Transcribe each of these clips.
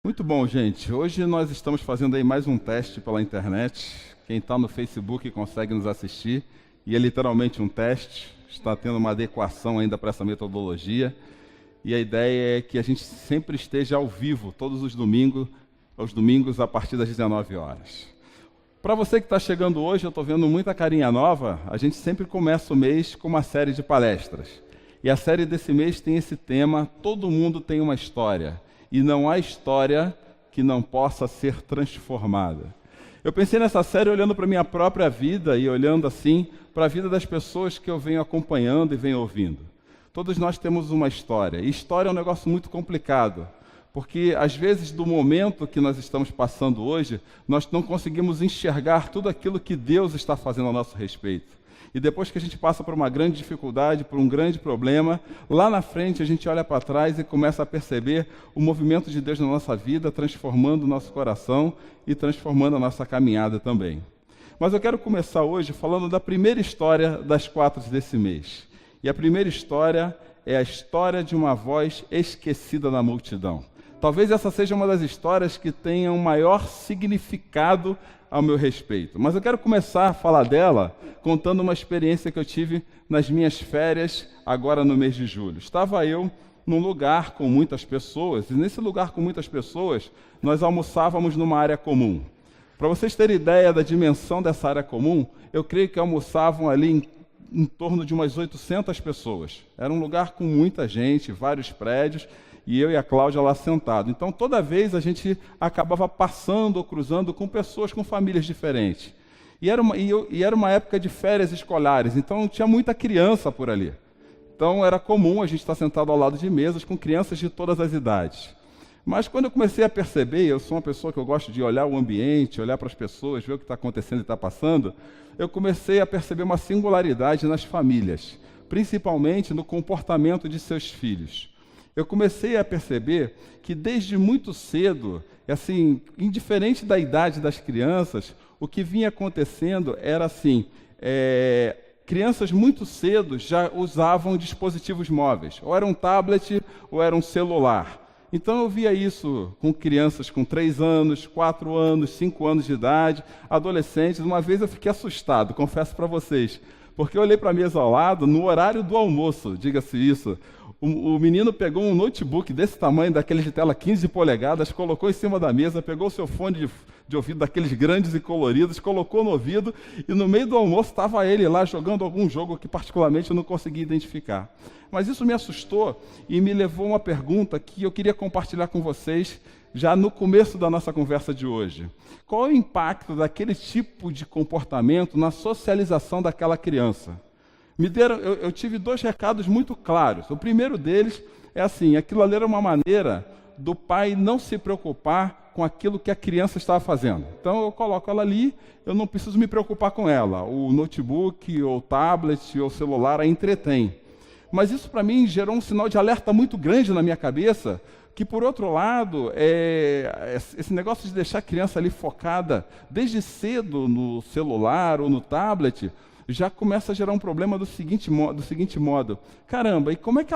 Muito bom, gente. Hoje nós estamos fazendo aí mais um teste pela internet. Quem está no Facebook consegue nos assistir. E é literalmente um teste. Está tendo uma adequação ainda para essa metodologia. E a ideia é que a gente sempre esteja ao vivo, todos os domingos, aos domingos a partir das 19 horas. Para você que está chegando hoje, eu estou vendo muita carinha nova. A gente sempre começa o mês com uma série de palestras. E a série desse mês tem esse tema: todo mundo tem uma história. E não há história que não possa ser transformada. Eu pensei nessa série olhando para a minha própria vida e olhando assim para a vida das pessoas que eu venho acompanhando e venho ouvindo. Todos nós temos uma história. E história é um negócio muito complicado, porque às vezes do momento que nós estamos passando hoje, nós não conseguimos enxergar tudo aquilo que Deus está fazendo a nosso respeito. E depois que a gente passa por uma grande dificuldade, por um grande problema, lá na frente a gente olha para trás e começa a perceber o movimento de Deus na nossa vida, transformando o nosso coração e transformando a nossa caminhada também. Mas eu quero começar hoje falando da primeira história das 4 desse mês. E a primeira história é a história de uma voz esquecida na multidão. Talvez essa seja uma das histórias que tenha um maior significado ao meu respeito. Mas eu quero começar a falar dela contando uma experiência que eu tive nas minhas férias, agora no mês de julho. Estava eu num lugar com muitas pessoas, e nesse lugar com muitas pessoas, nós almoçávamos numa área comum. Para vocês terem ideia da dimensão dessa área comum, eu creio que almoçavam ali em torno de umas 800 pessoas. Era um lugar com muita gente, vários prédios, e eu e a Cláudia lá sentados. Então, toda vez a gente acabava passando ou cruzando com pessoas com famílias diferentes. E era uma época de férias escolares, então tinha muita criança por ali. Então, era comum a gente estar sentado ao lado de mesas com crianças de todas as idades. Mas quando eu comecei a perceber, eu sou uma pessoa que eu gosto de olhar o ambiente, olhar para as pessoas, ver o que está acontecendo e está passando, eu comecei a perceber uma singularidade nas famílias, principalmente no comportamento de seus filhos. Eu comecei a perceber que desde muito cedo, assim, indiferente da idade das crianças, o que vinha acontecendo era assim, crianças muito cedo já usavam dispositivos móveis, ou era um tablet ou era um celular. Então eu via isso com crianças com 3 anos, 4 anos, 5 anos de idade, adolescentes. Uma vez eu fiquei assustado, confesso para vocês, porque eu olhei para a mesa ao lado, no horário do almoço, diga-se isso, o menino pegou um notebook desse tamanho, daqueles de tela 15 polegadas, colocou em cima da mesa, pegou o seu fone de ouvido daqueles grandes e coloridos, colocou no ouvido, e no meio do almoço estava ele lá jogando algum jogo que particularmente eu não conseguia identificar. Mas isso me assustou e me levou a uma pergunta que eu queria compartilhar com vocês já no começo da nossa conversa de hoje. Qual é o impacto daquele tipo de comportamento na socialização daquela criança? Eu tive 2 recados muito claros. O primeiro deles é assim: aquilo ali era uma maneira do pai não se preocupar com aquilo que a criança estava fazendo. Então eu coloco ela ali, eu não preciso me preocupar com ela. O notebook, ou o tablet, ou o celular a entretém. Mas isso para mim gerou um sinal de alerta muito grande na minha cabeça, que por outro lado, esse negócio de deixar a criança ali focada desde cedo no celular ou no tablet, já começa a gerar um problema do seguinte modo. Caramba, e como é que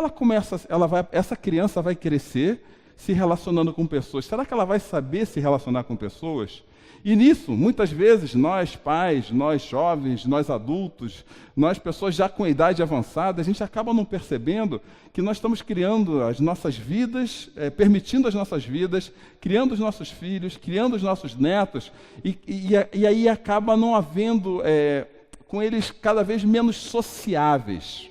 essa criança vai crescer se relacionando com pessoas? Será que ela vai saber se relacionar com pessoas? E nisso, muitas vezes, nós pais, nós jovens, nós adultos, nós pessoas já com idade avançada, a gente acaba não percebendo que nós estamos criando as nossas vidas, permitindo as nossas vidas, criando os nossos filhos, criando os nossos netos, e aí acaba não havendo com eles cada vez menos sociáveis.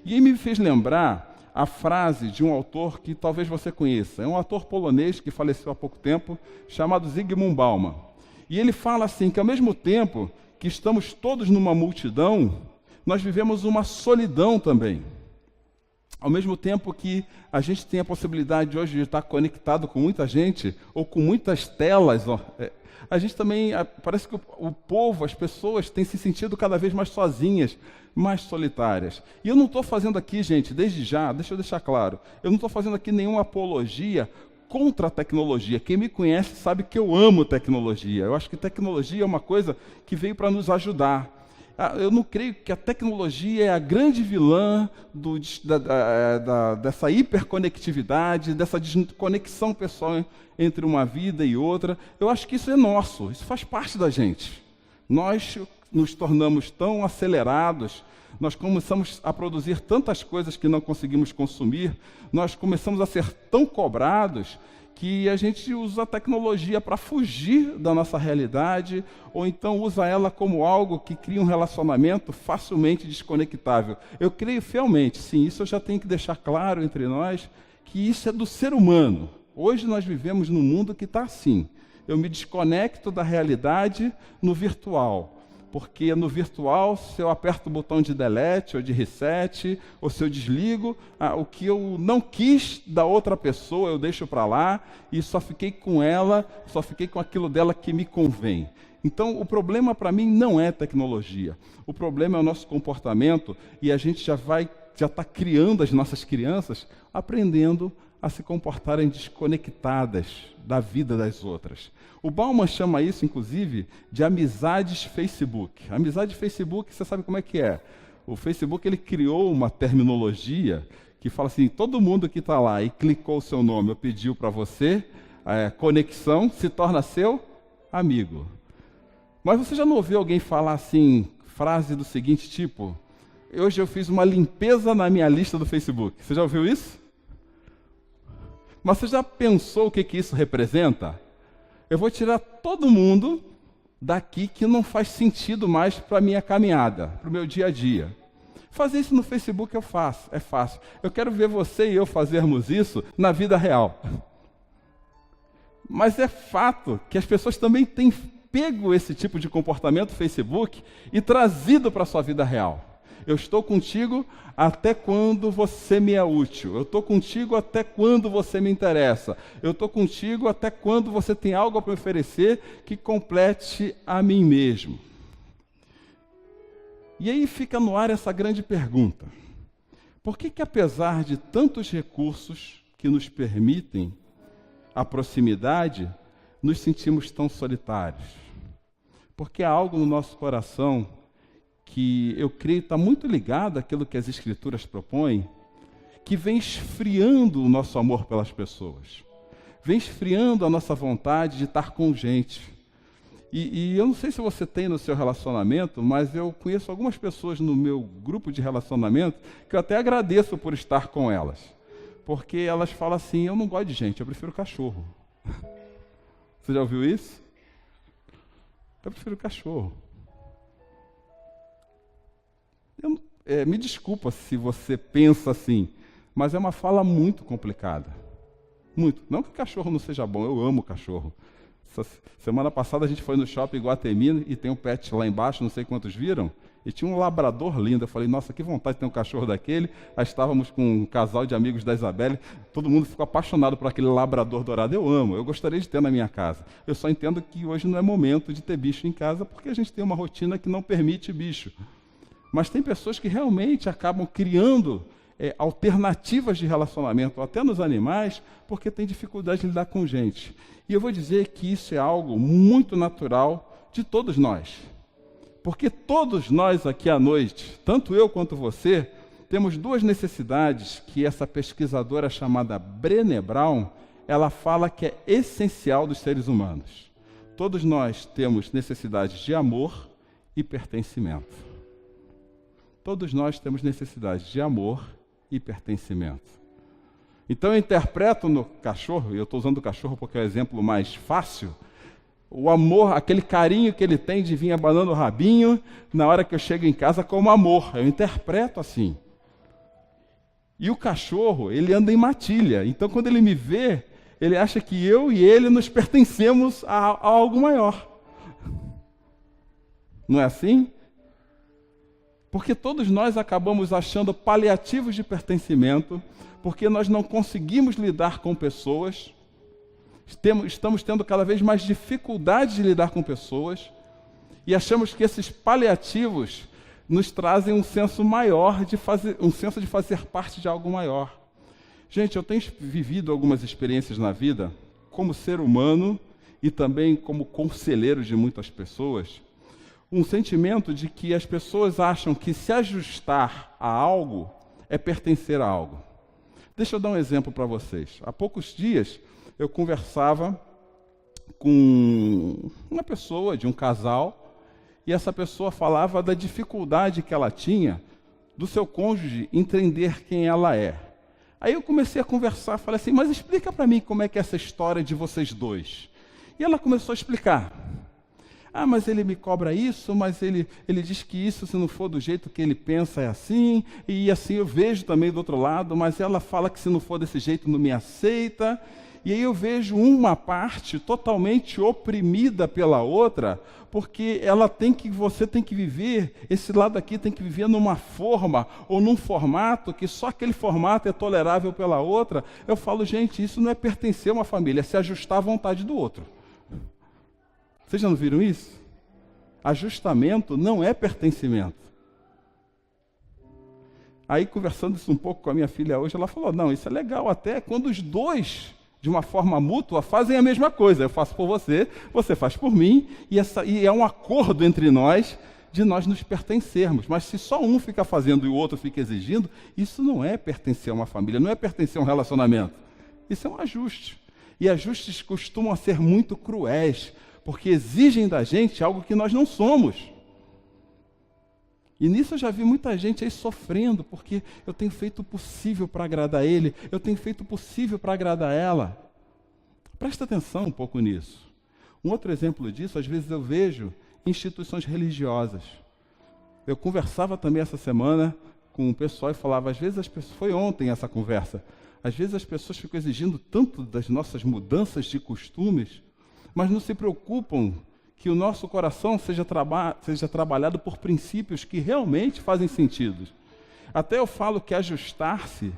E aí me fez lembrar a frase de um autor que talvez você conheça. É um autor polonês que faleceu há pouco tempo, chamado Zygmunt Bauman. E ele fala assim, que ao mesmo tempo que estamos todos numa multidão, nós vivemos uma solidão também. Ao mesmo tempo que a gente tem a possibilidade hoje de estar conectado com muita gente, ou com muitas telas, a gente também, parece que o povo, as pessoas têm se sentido cada vez mais sozinhas, mais solitárias. E eu não estou fazendo aqui, gente, desde já, deixa eu deixar claro, eu não estou fazendo aqui nenhuma apologia contra a tecnologia. Quem me conhece sabe que eu amo tecnologia. Eu acho que tecnologia é uma coisa que veio para nos ajudar. Eu não creio que a tecnologia é a grande vilã dessa hiperconectividade, dessa desconexão pessoal entre uma vida e outra. Eu acho que isso é nosso, isso faz parte da gente. Nós nos tornamos tão acelerados, nós começamos a produzir tantas coisas que não conseguimos consumir, nós começamos a ser tão cobrados que a gente usa a tecnologia para fugir da nossa realidade, ou então usa ela como algo que cria um relacionamento facilmente desconectável. Eu creio fielmente, sim, isso eu já tenho que deixar claro entre nós, que isso é do ser humano. Hoje nós vivemos num mundo que está assim. Eu me desconecto da realidade no virtual. Porque no virtual, se eu aperto o botão de delete ou de reset, ou se eu desligo, o que eu não quis da outra pessoa, eu deixo para lá e só fiquei com ela, só fiquei com aquilo dela que me convém. Então, o problema para mim não é tecnologia. O problema é o nosso comportamento e a gente já está criando as nossas crianças aprendendo a se comportarem desconectadas da vida das outras. O Bauman chama isso, inclusive, de amizades Facebook. A amizade Facebook, você sabe como é que é? O Facebook ele criou uma terminologia que fala assim, todo mundo que está lá e clicou o seu nome ou pediu para você, conexão, se torna seu amigo. Mas você já não ouviu alguém falar assim, frase do seguinte tipo, hoje eu fiz uma limpeza na minha lista do Facebook. Você já ouviu isso? Mas você já pensou o que isso representa? Eu vou tirar todo mundo daqui que não faz sentido mais para a minha caminhada, para o meu dia a dia. Fazer isso no Facebook eu faço, é fácil. Eu quero ver você e eu fazermos isso na vida real. Mas é fato que as pessoas também têm pego esse tipo de comportamento no Facebook e trazido para a sua vida real. Eu estou contigo até quando você me é útil. Eu estou contigo até quando você me interessa. Eu estou contigo até quando você tem algo a me oferecer que complete a mim mesmo. E aí fica no ar essa grande pergunta. Por que apesar de tantos recursos que nos permitem a proximidade, nos sentimos tão solitários? Porque há algo no nosso coração que eu creio está muito ligado àquilo que as Escrituras propõem, que vem esfriando o nosso amor pelas pessoas, vem esfriando a nossa vontade de estar com gente. E eu não sei se você tem no seu relacionamento, mas eu conheço algumas pessoas no meu grupo de relacionamento que eu até agradeço por estar com elas, porque elas falam assim, eu não gosto de gente, eu prefiro cachorro. Você já ouviu isso? Eu prefiro cachorro. Me desculpa se você pensa assim, mas é uma fala muito complicada. Muito. Não que cachorro não seja bom, eu amo cachorro. Semana passada a gente foi no shopping Iguatemi e tem um pet lá embaixo, não sei quantos viram, e tinha um labrador lindo. Eu falei, nossa, que vontade de ter um cachorro daquele. Aí estávamos com um casal de amigos da Isabelle, todo mundo ficou apaixonado por aquele labrador dourado. Eu amo, eu gostaria de ter na minha casa. Eu só entendo que hoje não é momento de ter bicho em casa, porque a gente tem uma rotina que não permite bicho. Mas tem pessoas que realmente acabam criando alternativas de relacionamento, até nos animais, porque tem dificuldade de lidar com gente. E eu vou dizer que isso é algo muito natural de todos nós. Porque todos nós aqui à noite, tanto eu quanto você, temos duas necessidades que essa pesquisadora chamada Brené Brown, ela fala que é essencial dos seres humanos. Todos nós temos necessidades de amor e pertencimento. Todos nós temos necessidade de amor e pertencimento. Então eu interpreto no cachorro, e eu estou usando o cachorro porque é o exemplo mais fácil, o amor, aquele carinho que ele tem de vir abanando o rabinho na hora que eu chego em casa como amor. Eu interpreto assim. E o cachorro, ele anda em matilha. Então quando ele me vê, ele acha que eu e ele nos pertencemos a algo maior. Não é assim? Porque todos nós acabamos achando paliativos de pertencimento, porque nós não conseguimos lidar com pessoas, estamos tendo cada vez mais dificuldade de lidar com pessoas, e achamos que esses paliativos nos trazem um senso maior de fazer parte de algo maior. Gente, eu tenho vivido algumas experiências na vida, como ser humano e também como conselheiro de muitas pessoas, Um sentimento de que as pessoas acham que se ajustar a algo é pertencer a algo. Deixa eu dar um exemplo para vocês. Há poucos dias eu conversava com uma pessoa de um casal e essa pessoa falava da dificuldade que ela tinha do seu cônjuge entender quem ela é. Aí eu comecei a conversar, falei assim, mas explica para mim como é que é essa história de vocês dois. E ela começou a explicar. Ah, mas ele me cobra isso, mas ele diz que isso, se não for do jeito que ele pensa, é assim, e assim eu vejo também do outro lado, mas ela fala que se não for desse jeito não me aceita. E aí eu vejo uma parte totalmente oprimida pela outra, porque você tem que viver, esse lado aqui tem que viver numa forma ou num formato que só aquele formato é tolerável pela outra. Eu falo, gente, isso não é pertencer a uma família, é se ajustar à vontade do outro. Vocês já não viram isso? Ajustamento não é pertencimento. Aí, conversando isso um pouco com a minha filha hoje, ela falou, não, isso é legal até quando os dois, de uma forma mútua, fazem a mesma coisa. Eu faço por você, você faz por mim, e é um acordo entre nós de nós nos pertencermos. Mas se só um fica fazendo e o outro fica exigindo, isso não é pertencer a uma família, não é pertencer a um relacionamento. Isso é um ajuste. E ajustes costumam ser muito cruéis, porque exigem da gente algo que nós não somos. E nisso eu já vi muita gente aí sofrendo, porque eu tenho feito o possível para agradar ele, eu tenho feito o possível para agradar ela. Presta atenção um pouco nisso. Um outro exemplo disso, às vezes eu vejo instituições religiosas. Eu conversava também essa semana com o pessoal e falava, às vezes as pessoas, foi ontem essa conversa, às vezes as pessoas ficam exigindo tanto das nossas mudanças de costumes, mas não se preocupam que o nosso coração seja trabalhado por princípios que realmente fazem sentido. Até eu falo que ajustar-se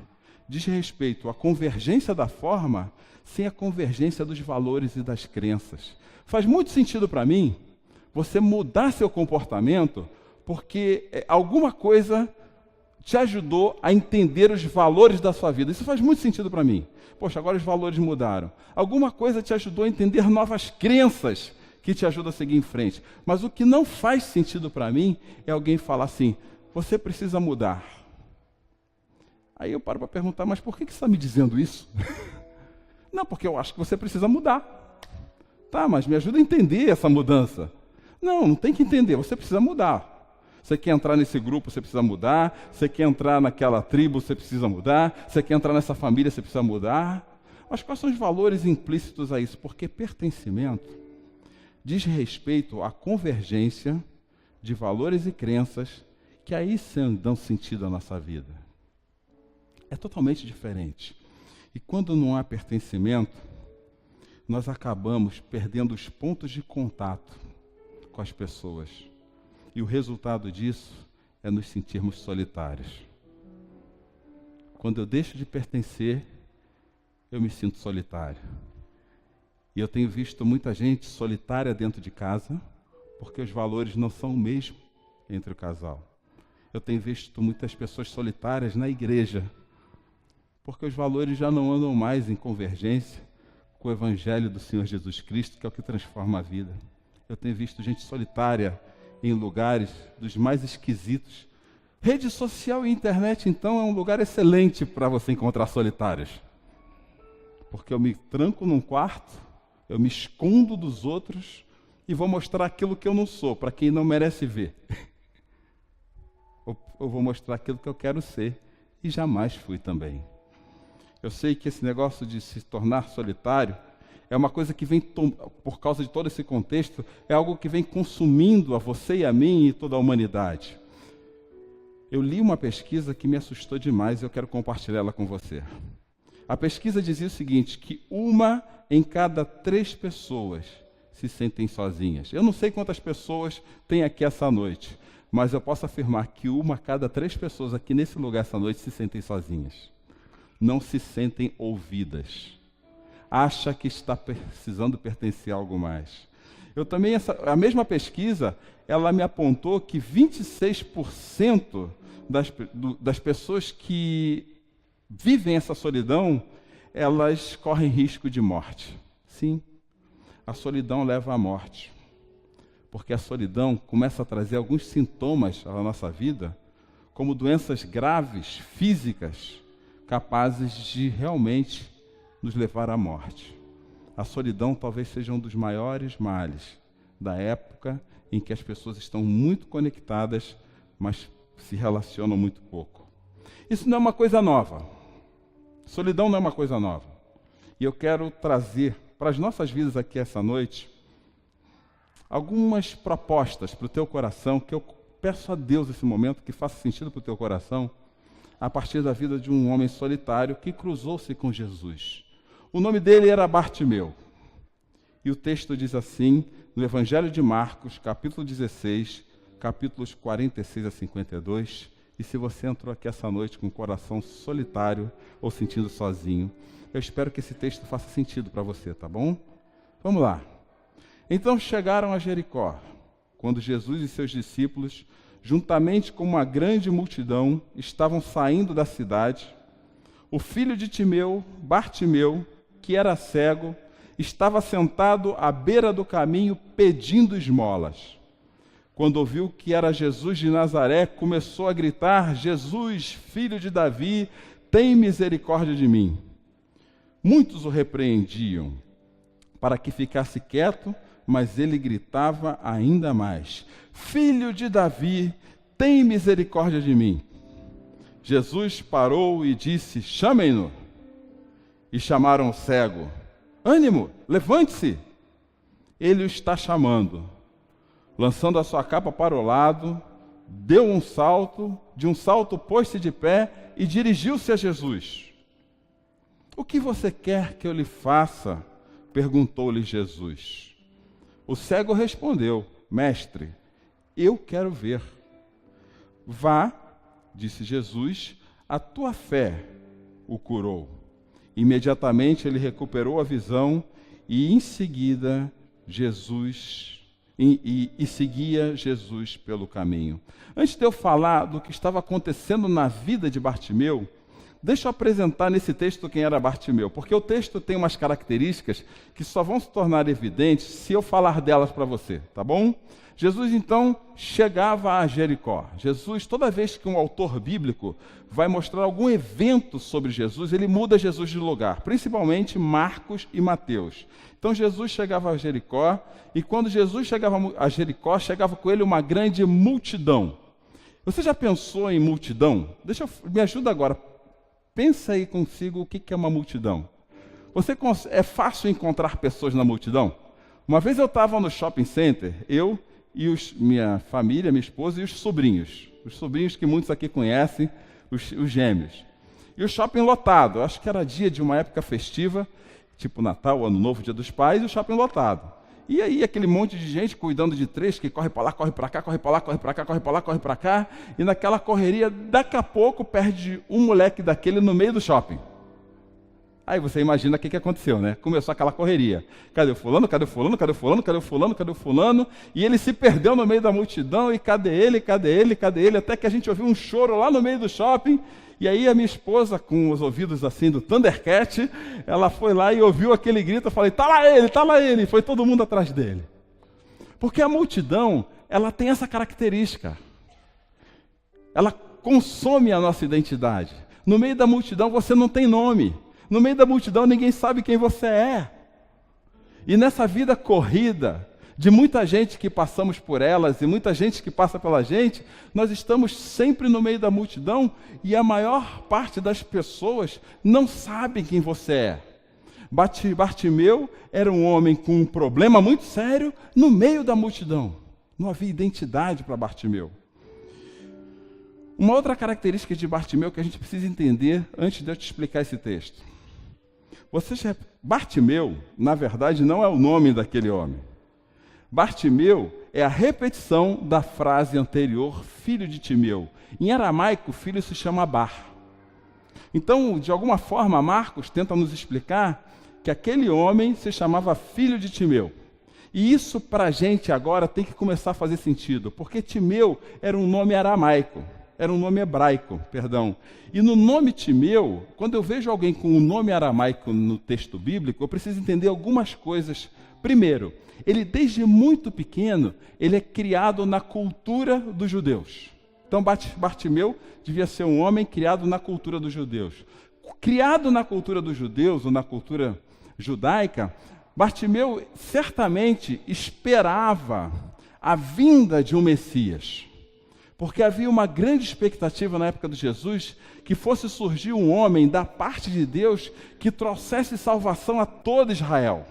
diz respeito à convergência da forma sem a convergência dos valores e das crenças. Faz muito sentido para mim você mudar seu comportamento porque alguma coisa te ajudou a entender os valores da sua vida. Isso faz muito sentido para mim. Poxa, agora os valores mudaram. Alguma coisa te ajudou a entender novas crenças que te ajudam a seguir em frente. Mas o que não faz sentido para mim é alguém falar assim, você precisa mudar. Aí eu paro para perguntar, mas por que você está me dizendo isso? Não, porque eu acho que você precisa mudar. Tá, mas me ajuda a entender essa mudança. Não tem que entender, você precisa mudar. Você quer entrar nesse grupo, você precisa mudar. Você quer entrar naquela tribo, você precisa mudar. Você quer entrar nessa família, você precisa mudar. Mas quais são os valores implícitos a isso? Porque pertencimento diz respeito à convergência de valores e crenças que aí sim dão sentido à nossa vida. É totalmente diferente. E quando não há pertencimento, nós acabamos perdendo os pontos de contato com as pessoas. E o resultado disso é nos sentirmos solitários. Quando eu deixo de pertencer, eu me sinto solitário. E eu tenho visto muita gente solitária dentro de casa, porque os valores não são o mesmo entre o casal. Eu tenho visto muitas pessoas solitárias na igreja, porque os valores já não andam mais em convergência com o Evangelho do Senhor Jesus Cristo, que é o que transforma a vida. Eu tenho visto gente solitária em lugares dos mais esquisitos. Rede social e internet, então, é um lugar excelente para você encontrar solitários. Porque eu me tranco num quarto, eu me escondo dos outros e vou mostrar aquilo que eu não sou, para quem não merece ver. Eu vou mostrar aquilo que eu quero ser e jamais fui também. Eu sei que esse negócio de se tornar solitário é uma coisa que vem, por causa de todo esse contexto, é algo que vem consumindo a você e a mim e toda a humanidade. Eu li uma pesquisa que me assustou demais e eu quero compartilhar ela com você. A pesquisa dizia o seguinte, que 1 em cada 3 pessoas se sentem sozinhas. Eu não sei quantas pessoas tem aqui essa noite, mas eu posso afirmar que 1 a cada 3 pessoas aqui nesse lugar essa noite se sentem sozinhas. Não se sentem ouvidas. Acha que está precisando pertencer a algo mais. Eu também, a mesma pesquisa, ela me apontou que 26% das pessoas que vivem essa solidão, elas correm risco de morte. Sim, a solidão leva à morte. porque a solidão começa a trazer alguns sintomas à nossa vida, como doenças graves, físicas, capazes de realmente nos levar à morte. A solidão talvez seja um dos maiores males da época em que as pessoas estão muito conectadas, mas se relacionam muito pouco. Isso não é uma coisa nova. Solidão não é uma coisa nova. E eu quero trazer para as nossas vidas aqui essa noite algumas propostas para o teu coração, que eu peço a Deus nesse momento que faça sentido para o teu coração, a partir da vida de um homem solitário que cruzou-se com Jesus. O nome dele era Bartimeu. E o texto diz assim, no Evangelho de Marcos, capítulo 16, capítulos 46 a 52. E se você entrou aqui essa noite com o coração solitário ou sentindo sozinho, eu espero que esse texto faça sentido para você, tá bom? Vamos lá. Então chegaram a Jericó, quando Jesus e seus discípulos, juntamente com uma grande multidão, estavam saindo da cidade. O filho de Timeu, Bartimeu, que era cego, estava sentado à beira do caminho pedindo esmolas. Quando ouviu que era Jesus de Nazaré, começou a gritar: Jesus, filho de Davi, tem misericórdia de mim. Muitos o repreendiam para que ficasse quieto, mas ele gritava ainda mais: Filho de Davi, tem misericórdia de mim. Jesus parou e disse: Chamem-no. E chamaram o cego. Ânimo, levante-se. Ele o está chamando. Lançando a sua capa para o lado, deu um salto, de um salto pôs-se de pé e dirigiu-se a Jesus. O que você quer que eu lhe faça? Perguntou-lhe Jesus. O cego respondeu: Mestre, eu quero ver. Vá, disse Jesus, a tua fé o curou. Imediatamente ele recuperou a visão e em seguida seguia Jesus pelo caminho. Antes de eu falar do que estava acontecendo na vida de Bartimeu, deixa eu apresentar nesse texto quem era Bartimeu, porque o texto tem umas características que só vão se tornar evidentes se eu falar delas para você, tá bom? Jesus, então, chegava a Jericó. Jesus, toda vez que um autor bíblico vai mostrar algum evento sobre Jesus, ele muda Jesus de lugar, principalmente Marcos e Mateus. Então, Jesus chegava a Jericó, e quando Jesus chegava a Jericó, chegava com ele uma grande multidão. Você já pensou em multidão? Me ajuda agora. Pensa aí consigo o que é uma multidão. É fácil encontrar pessoas na multidão? Uma vez eu estava no shopping center, eu e minha família, minha esposa e os sobrinhos que muitos aqui conhecem, os gêmeos. E o shopping lotado, acho que era dia de uma época festiva, tipo Natal, Ano Novo, Dia dos Pais, e o shopping lotado. E aí aquele monte de gente cuidando de três, que corre para lá, corre para cá, corre para lá, corre para cá, corre para lá, corre para cá, e naquela correria, daqui a pouco, perde um moleque daquele no meio do shopping. Aí você imagina o que aconteceu, né? Começou aquela correria. Cadê o fulano? Cadê o fulano? Cadê o fulano? Cadê o fulano? Cadê o fulano? E ele se perdeu no meio da multidão, e cadê ele? Cadê ele? Cadê ele? Até que a gente ouviu um choro lá no meio do shopping, e aí a minha esposa, com os ouvidos assim do Thundercat, ela foi lá e ouviu aquele grito, eu falei, tá lá ele, e foi todo mundo atrás dele. Porque a multidão, ela tem essa característica. Ela consome a nossa identidade. No meio da multidão você não tem nome. No meio da multidão ninguém sabe quem você é. E nessa vida corrida, de muita gente que passamos por elas e muita gente que passa pela gente, nós estamos sempre no meio da multidão e a maior parte das pessoas não sabe quem você é. Bartimeu era um homem com um problema muito sério no meio da multidão. Não havia identidade para Bartimeu. Uma outra característica de Bartimeu que a gente precisa entender antes de eu te explicar esse texto. Bartimeu, na verdade, não é o nome daquele homem. Bartimeu é a repetição da frase anterior, filho de Timeu. Em aramaico, filho se chama Bar. Então, de alguma forma, Marcos tenta nos explicar que aquele homem se chamava filho de Timeu. E isso, para a gente agora, tem que começar a fazer sentido, porque Timeu era um nome aramaico. Era um nome hebraico, perdão. E no nome Timeu, quando eu vejo alguém com um nome aramaico no texto bíblico, eu preciso entender algumas coisas Primeiro, ele desde muito pequeno, ele é criado na cultura dos judeus. Então Bartimeu devia ser um homem criado na cultura dos judeus. Criado na cultura dos judeus, ou na cultura judaica, Bartimeu certamente esperava a vinda de um Messias. Porque havia uma grande expectativa na época de Jesus que fosse surgir um homem da parte de Deus que trouxesse salvação a todo Israel.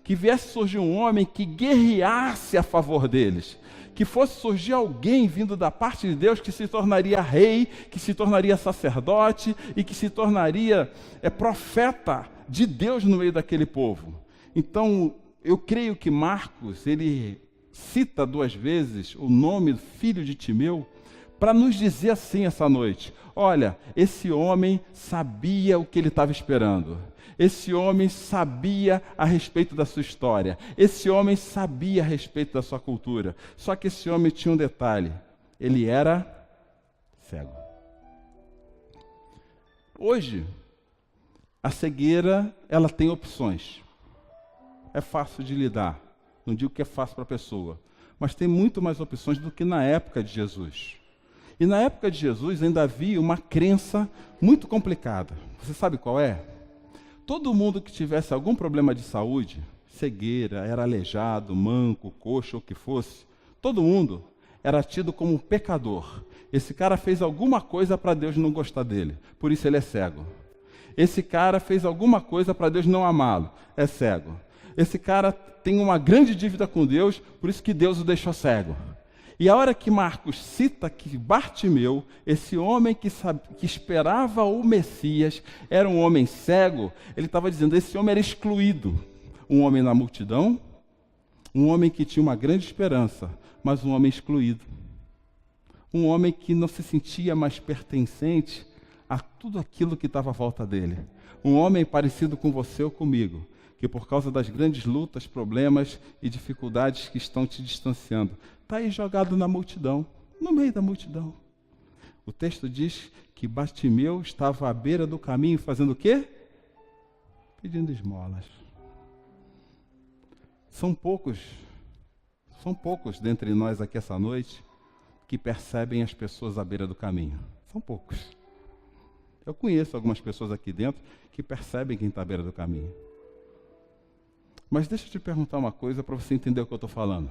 Que viesse surgir um homem que guerreasse a favor deles. Que fosse surgir alguém vindo da parte de Deus que se tornaria rei, que se tornaria sacerdote e que se tornaria profeta de Deus no meio daquele povo. Então, eu creio que Marcos, ele cita 2 vezes o nome do filho de Timeu para nos dizer assim essa noite: olha, esse homem sabia o que ele estava esperando. Esse homem sabia a respeito da sua história. Esse homem sabia a respeito da sua cultura. Só que esse homem tinha um detalhe: ele era cego. Hoje, a cegueira, ela tem opções. É fácil de lidar. Não digo que é fácil para a pessoa, mas tem muito mais opções do que na época de Jesus. E na época de Jesus ainda havia uma crença muito complicada. Você sabe qual é? Todo mundo que tivesse algum problema de saúde, cegueira, era aleijado, manco, coxo, ou o que fosse, todo mundo era tido como um pecador. Esse cara fez alguma coisa para Deus não gostar dele, por isso ele é cego. Esse cara fez alguma coisa para Deus não amá-lo, é cego. Esse cara tem uma grande dívida com Deus, por isso que Deus o deixou cego. E a hora que Marcos cita que Bartimeu, esse homem que esperava o Messias, era um homem cego, ele estava dizendo, esse homem era excluído. Um homem na multidão, um homem que tinha uma grande esperança, mas um homem excluído. Um homem que não se sentia mais pertencente a tudo aquilo que estava à volta dele. Um homem parecido com você ou comigo, que por causa das grandes lutas, problemas e dificuldades que estão te distanciando, está aí jogado na multidão, no meio da multidão. O texto diz que Bartimeu estava à beira do caminho fazendo o quê? Pedindo esmolas. São poucos dentre nós aqui essa noite que percebem as pessoas à beira do caminho. São poucos. Eu conheço algumas pessoas aqui dentro que percebem quem está à beira do caminho. Mas deixa eu te perguntar uma coisa para você entender o que eu estou falando.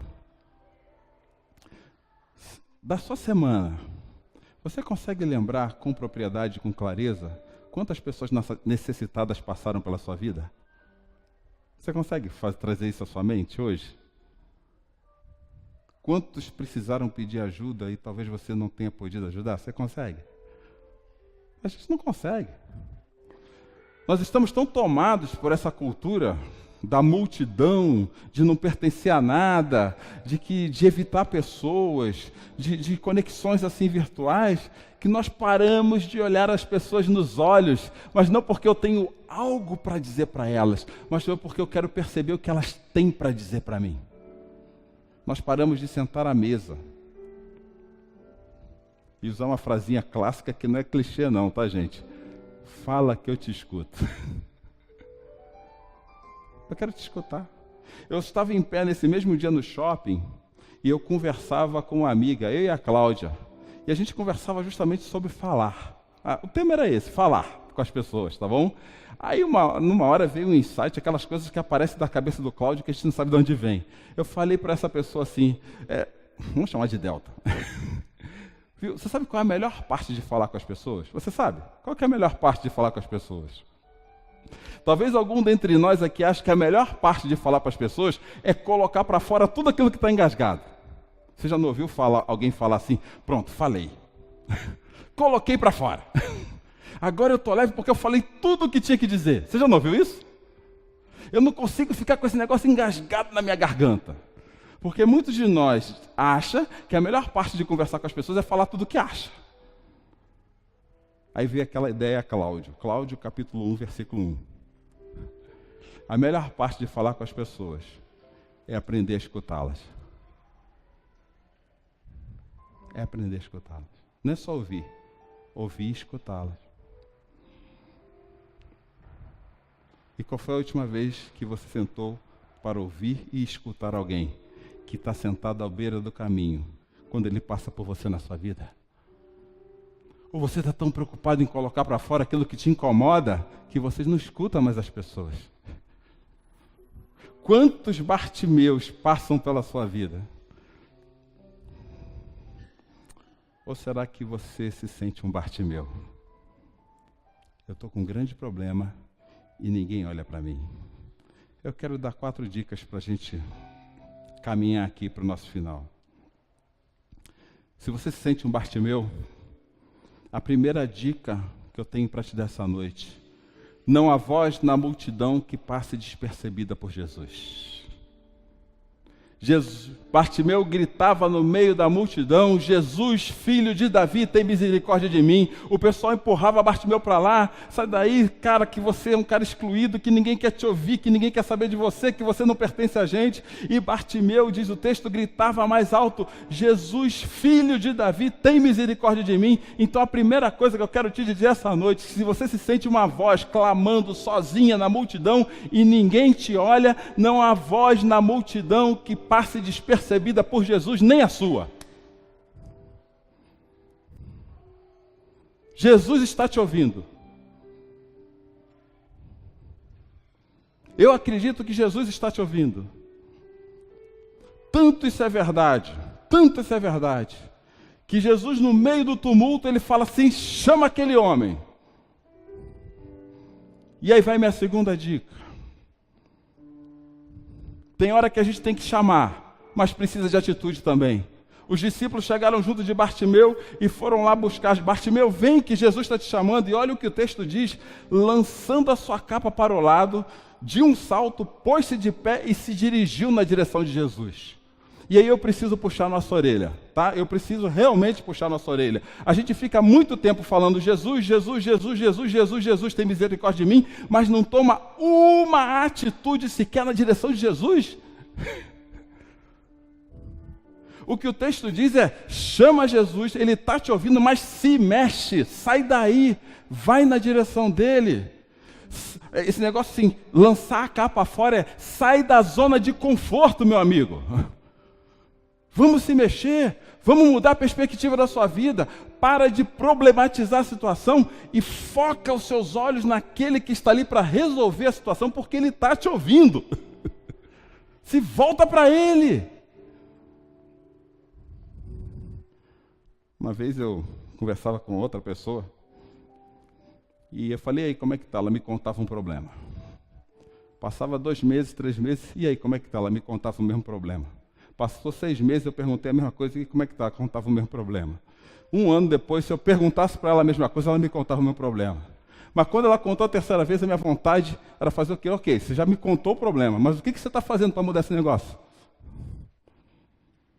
Da sua semana, você consegue lembrar com propriedade, com clareza, quantas pessoas necessitadas passaram pela sua vida? Você consegue trazer isso à sua mente hoje? Quantos precisaram pedir ajuda e talvez você não tenha podido ajudar? Você consegue? A gente não consegue. Nós estamos tão tomados por essa cultura da multidão, de não pertencer a nada, de evitar pessoas, de conexões assim virtuais, que nós paramos de olhar as pessoas nos olhos, mas não porque eu tenho algo para dizer para elas, mas porque eu quero perceber o que elas têm para dizer para mim. Nós paramos de sentar à mesa e usar uma frasinha clássica que não é clichê não, tá, gente? Fala que eu te escuto. Eu quero te escutar. Eu estava em pé nesse mesmo dia no shopping e eu conversava com uma amiga, eu e a Cláudia, e a gente conversava justamente sobre falar. O tema era esse, falar com as pessoas, tá bom? Aí numa hora veio um insight, aquelas coisas que aparecem da cabeça do Cláudio que a gente não sabe de onde vem. Eu falei para essa pessoa assim, vamos chamar de Delta. Viu? Você sabe qual é a melhor parte de falar com as pessoas? Você sabe? Qual que é a melhor parte de falar com as pessoas? Talvez algum dentre nós aqui ache que a melhor parte de falar para as pessoas é colocar para fora tudo aquilo que está engasgado. Você já não ouviu alguém falar assim, pronto, falei. Coloquei para fora. Agora eu estou leve porque eu falei tudo o que tinha que dizer. Você já não ouviu isso? Eu não consigo ficar com esse negócio engasgado na minha garganta. Porque muitos de nós acham que a melhor parte de conversar com as pessoas é falar tudo o que acha. Aí veio aquela ideia, Cláudio capítulo 1, versículo 1. A melhor parte de falar com as pessoas é aprender a escutá-las. É aprender a escutá-las. Não é só ouvir e escutá-las. E qual foi a última vez que você sentou para ouvir e escutar alguém que está sentado à beira do caminho quando ele passa por você na sua vida? Ou você está tão preocupado em colocar para fora aquilo que te incomoda que você não escuta mais as pessoas? Quantos Bartimeus passam pela sua vida? Ou será que você se sente um Bartimeu? Eu estou com um grande problema e ninguém olha para mim. Eu quero dar 4 dicas para a gente caminhar aqui para o nosso final. Se você se sente um Bartimeu, a primeira dica que eu tenho para te dar essa noite: não há voz na multidão que passe despercebida por Jesus. Bartimeu gritava no meio da multidão: Jesus, filho de Davi, tem misericórdia de mim. O pessoal empurrava Bartimeu para lá: sai daí, cara, que você é um cara excluído, que ninguém quer te ouvir, que ninguém quer saber de você, que você não pertence a gente. E Bartimeu, diz o texto, gritava mais alto: Jesus, filho de Davi, tem misericórdia de mim. Então a primeira coisa que eu quero te dizer essa noite: se você se sente uma voz clamando sozinha na multidão e ninguém te olha, não há voz na multidão que passe despercebida por Jesus, nem a sua. Jesus está te ouvindo. Eu acredito que Jesus está te ouvindo. Tanto isso é verdade, que Jesus, no meio do tumulto, ele fala assim: chama aquele homem. E aí vai minha segunda dica. Tem hora que a gente tem que chamar, mas precisa de atitude também. Os discípulos chegaram junto de Bartimeu e foram lá buscar. Bartimeu, vem que Jesus está te chamando. E olha o que o texto diz: lançando a sua capa para o lado, de um salto, pôs-se de pé e se dirigiu na direção de Jesus. E aí eu preciso puxar nossa orelha, tá? Eu preciso realmente puxar nossa orelha. A gente fica muito tempo falando Jesus, Jesus, Jesus, Jesus, Jesus, Jesus, tem misericórdia de mim, mas não toma uma atitude sequer na direção de Jesus. O que o texto diz é: chama Jesus, ele está te ouvindo, mas se mexe, sai daí, vai na direção dele. Esse negócio assim, lançar a capa fora é: sai da zona de conforto, meu amigo. Vamos se mexer, vamos mudar a perspectiva da sua vida. Para de problematizar a situação e foca os seus olhos naquele que está ali para resolver a situação, porque ele está te ouvindo. Se volta para ele. Uma vez eu conversava com outra pessoa e eu falei: e aí, como é que está? Ela me contava um problema. Passava 2 meses, 3 meses, e aí, como é que está? Ela me contava o mesmo problema. Passou 6 meses, eu perguntei a mesma coisa, e como é que está? Contava o mesmo problema. 1 ano depois, se eu perguntasse para ela a mesma coisa, ela me contava o meu problema. Mas quando ela contou a 3ª vez, a minha vontade era fazer o quê? Ok, você já me contou o problema, mas o que você está fazendo para mudar esse negócio?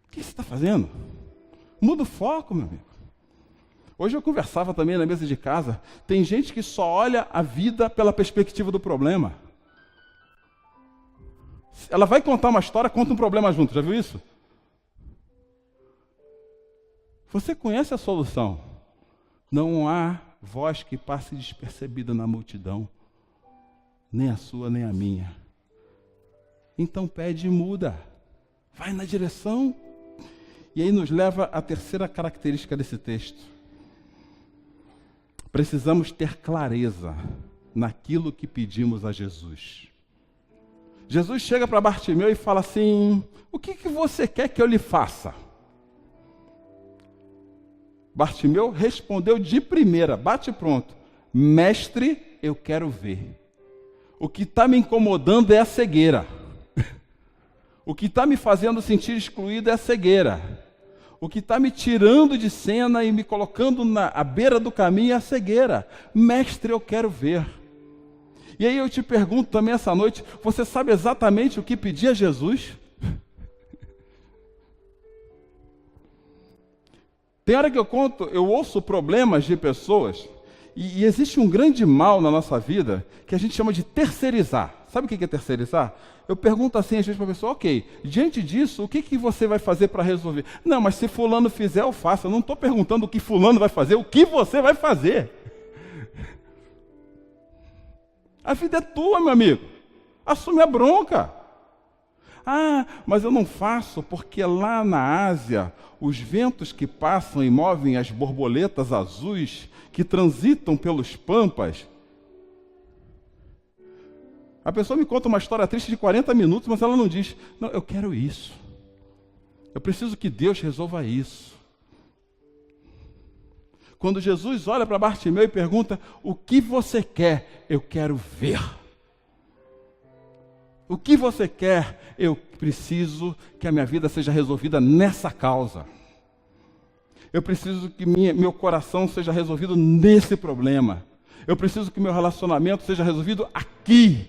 O que você está fazendo? Muda o foco, meu amigo. Hoje eu conversava também na mesa de casa, tem gente que só olha a vida pela perspectiva do problema. Ela vai contar uma história, conta um problema junto, já viu isso? Você conhece a solução. Não há voz que passe despercebida na multidão, nem a sua, nem a minha. Então pede e muda. Vai na direção. E aí nos leva à 3ª característica desse texto. Precisamos ter clareza naquilo que pedimos a Jesus. Jesus chega para Bartimeu e fala assim: o que você quer que eu lhe faça? Bartimeu respondeu de primeira, bate pronto: mestre, eu quero ver. O que está me incomodando é a cegueira. O que está me fazendo sentir excluído é a cegueira. O que está me tirando de cena e me colocando à beira do caminho é a cegueira. Mestre, eu quero ver. E aí eu te pergunto também essa noite: você sabe exatamente o que pedir a Jesus? Tem hora que eu ouço problemas de pessoas, e existe um grande mal na nossa vida que a gente chama de terceirizar. Sabe o que é terceirizar? Eu pergunto assim às vezes para a pessoa: ok, diante disso, o que você vai fazer para resolver? Não, mas se fulano fizer, eu faço. Eu não estou perguntando o que fulano vai fazer, o que você vai fazer. A vida é tua, meu amigo. Assume a bronca. Ah, mas eu não faço porque lá na Ásia, os ventos que passam e movem as borboletas azuis que transitam pelos pampas. A pessoa me conta uma história triste de 40 minutos, mas ela não diz, não, eu quero isso. Eu preciso que Deus resolva isso. Quando Jesus olha para Bartimeu e pergunta, o que você quer? Eu quero ver. O que você quer? Eu preciso que a minha vida seja resolvida nessa causa. Eu preciso que meu coração seja resolvido nesse problema. Eu preciso que meu relacionamento seja resolvido aqui.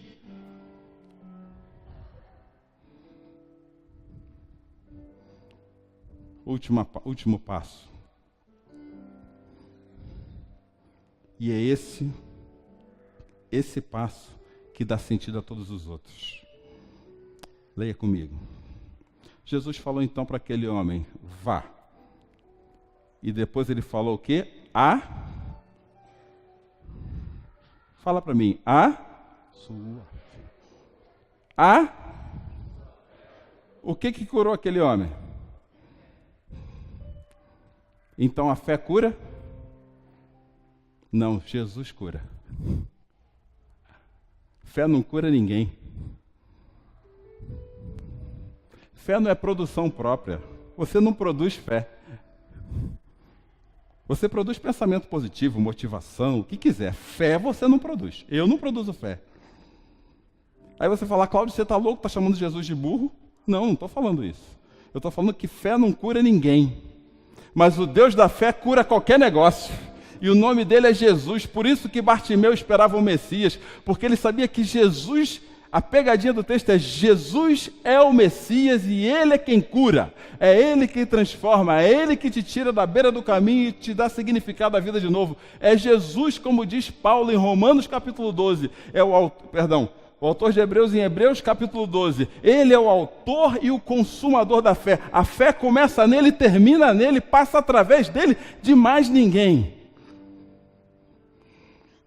Último passo. E é esse passo que dá sentido a todos os outros. Leia comigo. Jesus falou então para aquele homem, vá. E depois ele falou o quê? Fala para mim. O que curou aquele homem? Então a fé cura? Não, Jesus cura. Fé não cura ninguém. Fé não é produção própria. Você não produz fé. Você produz pensamento positivo, motivação, o que quiser. Fé você não produz. Eu não produzo fé. Aí você fala, Cláudio, você está louco? Está chamando Jesus de burro? Não estou falando isso. Eu estou falando que fé não cura ninguém. Mas o Deus da fé cura qualquer negócio. E o nome dele é Jesus. Por isso que Bartimeu esperava o Messias. Porque ele sabia que Jesus... A pegadinha do texto é Jesus é o Messias e Ele é quem cura. É Ele que transforma, é Ele que te tira da beira do caminho e te dá significado à vida de novo. É Jesus, como diz Paulo em Romanos capítulo 12. O autor de Hebreus em Hebreus capítulo 12. Ele é o autor e o consumador da fé. A fé começa nele, termina nele, passa através dele, de mais ninguém.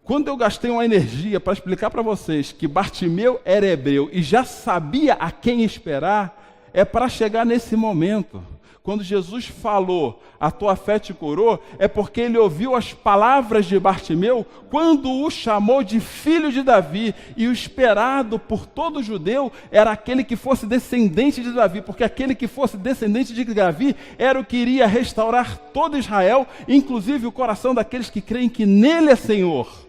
Quando eu gastei uma energia para explicar para vocês que Bartimeu era hebreu e já sabia a quem esperar, é para chegar nesse momento. Quando Jesus falou, a tua fé te curou, é porque ele ouviu as palavras de Bartimeu quando o chamou de filho de Davi. E o esperado por todo judeu era aquele que fosse descendente de Davi, porque aquele que fosse descendente de Davi era o que iria restaurar todo Israel, inclusive o coração daqueles que creem que nele é Senhor.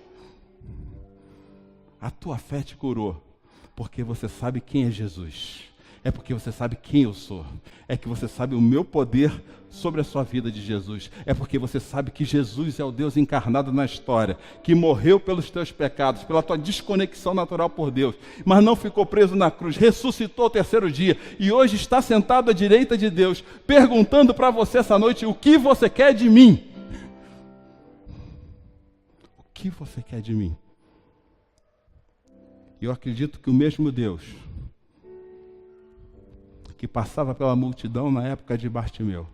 A tua fé te curou, porque você sabe quem é Jesus. É porque você sabe quem eu sou. É que você sabe o meu poder sobre a sua vida de Jesus. É porque você sabe que Jesus é o Deus encarnado na história, que morreu pelos teus pecados, pela tua desconexão natural por Deus, mas não ficou preso na cruz, ressuscitou ao terceiro dia e hoje está sentado à direita de Deus, perguntando para você essa noite, o que você quer de mim? O que você quer de mim? Eu acredito que o mesmo Deus que passava pela multidão na época de Bartimeu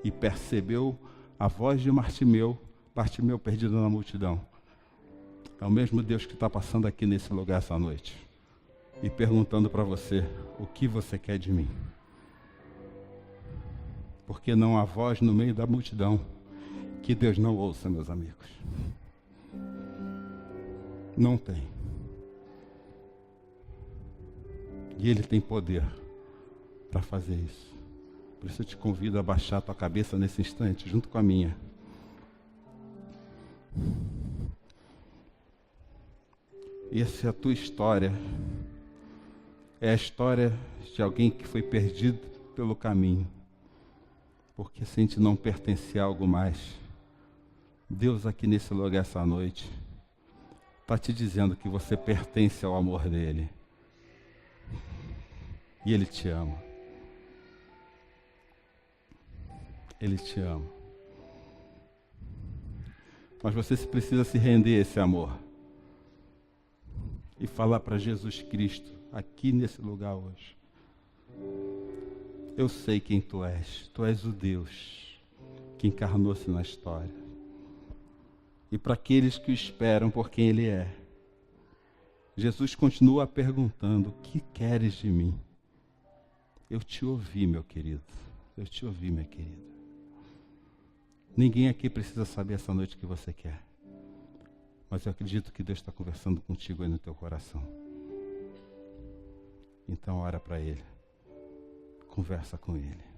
e percebeu a voz de Bartimeu perdido na multidão, é o mesmo Deus que está passando aqui nesse lugar essa noite e perguntando para você, o que você quer de mim? Porque não há voz no meio da multidão que Deus não ouça, meus amigos. Não tem. E Ele tem poder para fazer isso. Por isso eu te convido a baixar a tua cabeça nesse instante, junto com a minha. E essa é a tua história. É a história de alguém que foi perdido pelo caminho. Porque sente não pertencer a algo mais. Deus aqui nesse lugar essa noite está te dizendo que você pertence ao amor dele. E ele te ama. Ele te ama. Mas você precisa se render a esse amor. E falar para Jesus Cristo, aqui nesse lugar hoje. Eu sei quem tu és. Tu és o Deus que encarnou-se na história. E para aqueles que o esperam por quem Ele é, Jesus continua perguntando: o que queres de mim? Eu te ouvi, meu querido. Eu te ouvi, minha querida. Ninguém aqui precisa saber essa noite o que você quer. Mas eu acredito que Deus está conversando contigo aí no teu coração. Então ora para Ele. Conversa com Ele.